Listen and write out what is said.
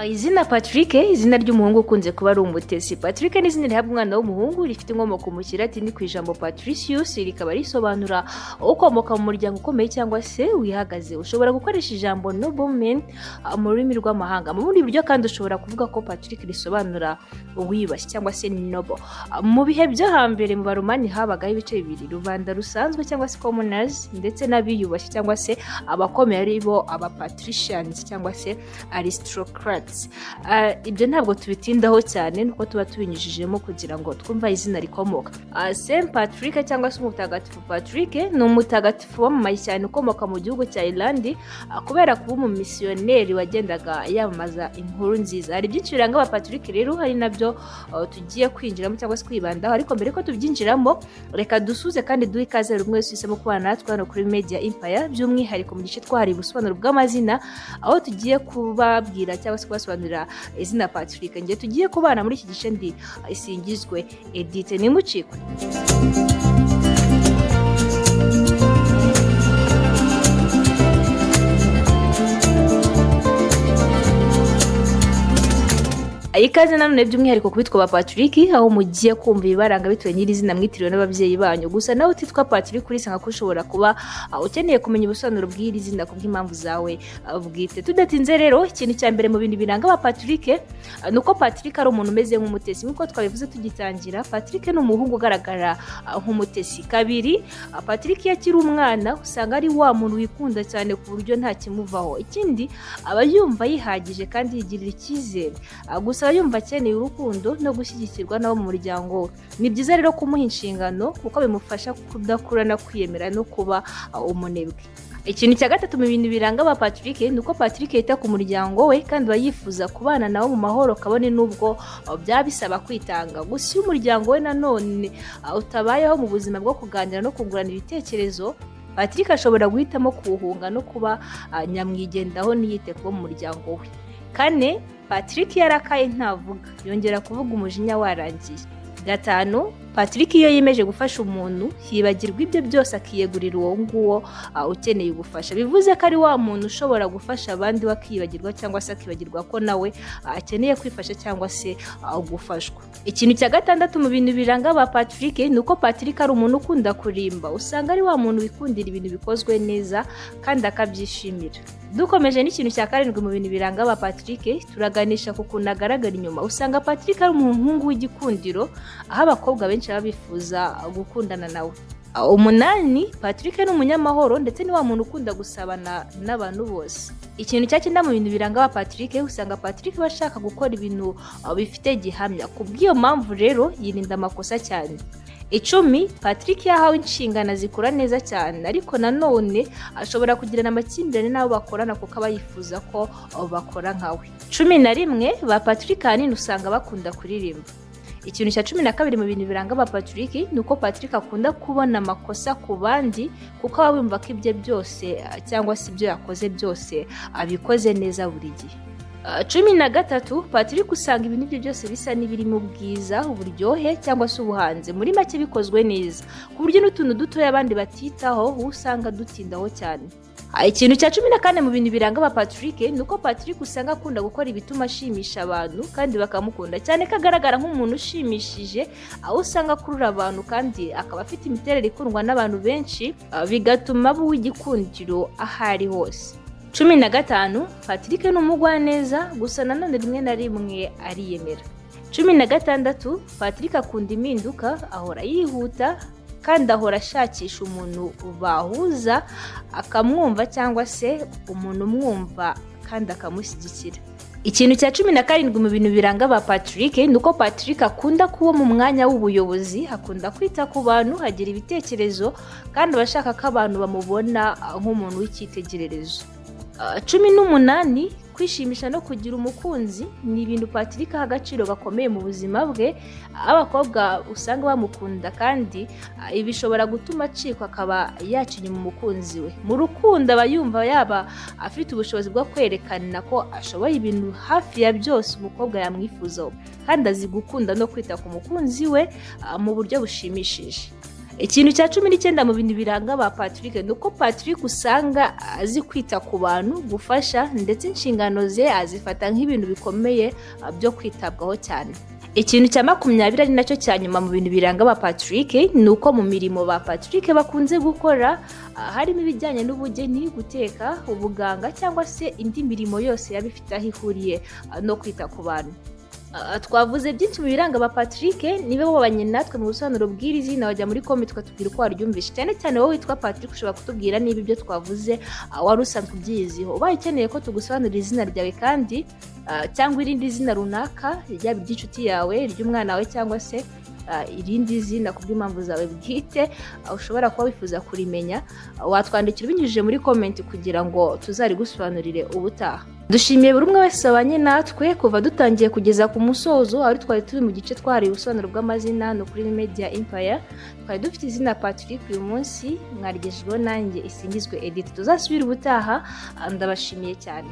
Izina Patrick, izina ry'umuhungu ukunze kuba ari umutesi. Patrick ni izina rihabwa umwana w'umuhungu rifite inkomoko mu Kilatini ku ijambo Patricius, rikaba risobanura ukomoka mu muryango ukomeye cyangwa se wihagaze. Ushobora gukoresha ijambo nobleman mu rurimi rw'amahanga. Mu bundi buryo kandi ushobora kuvuga ko Patrick risobanura uwiyubashye cyangwa se noble. Mu bihe byo hambere mu Baromani habagaho ibice bibiri, rubanda rusanzwe cyangwa se commoners ndetse n'abiyubashye cyangwa se abakomeye ari bo aba patricians cyangwa se aristocrats. Ibyo ntabwo tubitindaho cyane nuko tuba tubinyujijemo kugira ngo twumva izina rikomoka. Saint Patrick cyangwa se umutagatifu Patrick ni umutagatifu wamamaye cyane ukomoka mu gihugu cya Irland kubera kuba umumisiyoneri wagendaga yamamaza inkuru nziza. Hari byinshi biranga aba Patrick rero, hari nabyo tugiye kwinjiramo cyangwa se kwibandaho, ariko mbere ko tubyinjiramo reka dusuze kandi duhe ikaze buri umwe wese uhisemo kubana natwe hano kuri Media Empire, by'umwihariko mu gice twahariye ubusobanuro bw'amazina, aho tugiye kubabwira cyangwa se kubasobanurira izina Patrick. Ngiye tugiye kubana muri iki gice ndi Isingizwe Edith, nimucikwe. Ikaze nanone by'umwihariko kubitwa ba Patrick, aho mugiye kumva ibibaranga bitewe n'iri zina mwitiriwe n'ababyeyi banyu. Gusa nawe utitwa Patrick urisanga ko ushobora kuba ukeneye kumenya ubusobanuro bw'iri zina kubw'impamvu zawe bwite. Tudatinze rero, ikintu cya mbere mu bintu biranga ba Patrick nuko Patrick ari umuntu umeze nk'umutesi. Nkuko twabivuze tugitangira, Patrick ni umuhungu ugaragara nk'umutesi. Kabiri, Patrick yakiri umwana usanga ari wa muntu wikunda cyane ku buryo nta kimuvaho. Ikindi, aba yumva yihagije kandi yigirira icyizere. Gusa yumva akeneye urukundo no gushyigikirwa n'abo mu muryango we. Ni byiza rero kumuha inshingano kuko bimufasha kudakura no kwiyemera no kuba umunebwe. Ikintu cya gatatu mu bintu biranga aba Patrick ni uko Patrick yita ku muryango we kandi aba yifuza kubana nabo mu mahoro kabone n'ubwo byaba bisaba kwitanga. Gusa iyo umuryango we nanone utabayeho mu buzima bwo kuganira no kungurana ibitekerezo, Patrick ashobora guhitamo kuwuhunga no kuba nyamwigendaho ntiyite kuba mu muryango we. Kane, Patrick yarakaye ntavuga, yongera kuvuga umujinya warangiye. Gatanu, Patrick iyo yimeje gufasha umuntu yibagirwa ibyo byose akiyegurira uwo nguwo ukeneye gufasha. Bivuze ko ari wa muntu ushobora gufasha abandi wakiyibagirwa cyangwa se akibagirwa ko nawe akeneye kwifasha cyangwa se gufashwa. Ikintu cya gatandatu mu bintu biranga aba Patrick ni uko Patrick ari umuntu ukunda kurimba. Usanga ari wa muntu wikundira ibintu bikozwe neza kandi akabyishimira. Dukomeje n'ikintu cya karindwi mu bintu biranga aba Patrick, turaganisha ku kuntu agaragara inyuma. Usanga Patrick ari umuhungu w'igikundiro, aho abakobwa benshi baba bifuza gukundana nawe. Umunani, Patrick ni umunyamahoro ndetse ni wa muntu ukunda gusabana n'abantu bose. Ikintu cya cyenda mu bintu biranga aba Patrick, usanga Patrick bashaka gukora ibintu bifite gihamya. Kubw'iyo mpamvu rero yirinda amakosa cyane. Icumi, Patrick yahawe inshingano zikora neza cyane, ariko nanone ashobora kugirana amakimbirane n'abo bakorana kuko aba yifuza ko bakora nkawe. 11, ba Patrick ahanini usanga bakunda kuririmba. Ikintu cya 12 mu bintu biranga aba Patrick ni uko Patrick akunda kubona amakosa ku bandi kuko aba yumva ko ibye byose cyangwa se ibyo yakoze byose abikoze neza buri gihe. 13, Patrick usanga ibintu bye byose bisa n'ibirimo ubwiza, uburyohe cyangwa se ubuhanzi. Muri make bikozwe neza ku buryo n'utuntu dutoya abandi batitaho usanga dutindaho cyane. Ikintu cya 14 mu bintu biranga aba Patrick ni uko Patrick usanga akunda gukora ibituma ashimisha abantu kandi bakamukunda cyane, ko agaragara nk'umuntu ushimishije, aho usanga akurura abantu kandi akaba afite imiterere ikundwa n'abantu benshi, bigatuma aba uw'igikundiro aho ari hose. 15, Patrick ni umugwaneza gusa nanone rimwe na rimwe ariyemera. 16, Patrick akunda impinduka, ahora yihuta kandi ahora ashakisha umuntu bahuza akamwumva cyangwa se umuntu umwumva kandi akamushyigikira. Ikintu cya 17 mu bintu biranga aba Patrick ni uko Patrick akunda kuba mu mwanya w'ubuyobozi, akunda kwita ku bantu, hagira ibitekerezo kandi abashaka ko abantu bamubona nk'umuntu w'icyitegererezo. 18, kwishimisha no kugira umukunzi ni ibintu Patrick aha agaciro gakomeye mu buzima bwe. Abakobwa usanga bamukunda kandi ibi bishobora gutuma acikwa akaba yaca inyuma umukunzi we. Mu rukundo aba yumva yaba afite ubushobozi bwo kwerekana ko ashoboye ibintu hafi ya byose umukobwa yamwifuzaho, kandi azi gukunda no kwita ku mukunzi we mu buryo bushimishije. Ikintu cya 19 mu bintu biranga ba Patrick nuko Patrick usanga azi kwita ku bantu, gufasha ndetse inshingano ze azifata nk'ibintu bikomeye byo kwitabwaho cyane. Ikintu cya 20 ari nacyo cya nyuma mu bintu biranga ba Patrick nuko mu mirimo ba Patrick bakunze gukora harimo ibijyanye n'ubugeni, guteka, ubuganga cyangwa se indi mirimo yose yabifite aho ihuriye no kwita ku bantu. Twavuze byinshi mu biranga ba Patrick, nibe wabanye natwe mu busobanuro bw'iri zina wajya muri comment ukatubwira uko waryumvishe, cyane cyane wowe witwa Patrick ushobora kutubwira niba ibyo twavuze wari usanzwe ubyiziho. Ubaye ukeneye ko tugusobanurira izina ryawe kandi cyangwa irindi zina runaka ryaba iry'inshuti yawe, iry'umwana wawe cyangwa se irindi zina kubw'impamvu zawe bwite ushobora kuba wifuza kurimenya, watwandikira ubinyujije muri comment kugira ngo tuzarigusobanurire ubutaha. Dushimiye buri umwe wese wabanye natwe kuva dutangiye kugeza ku musozo, aho twari turi mu gice twari ubusobanuro bw'amazina no kuri Media Empire. Twari dufite izina Patrick uyu munsi, mwarigejejweho nanjye Isingizwe Edith. Tuzasubira ubutaha, ndabashimiye cyane.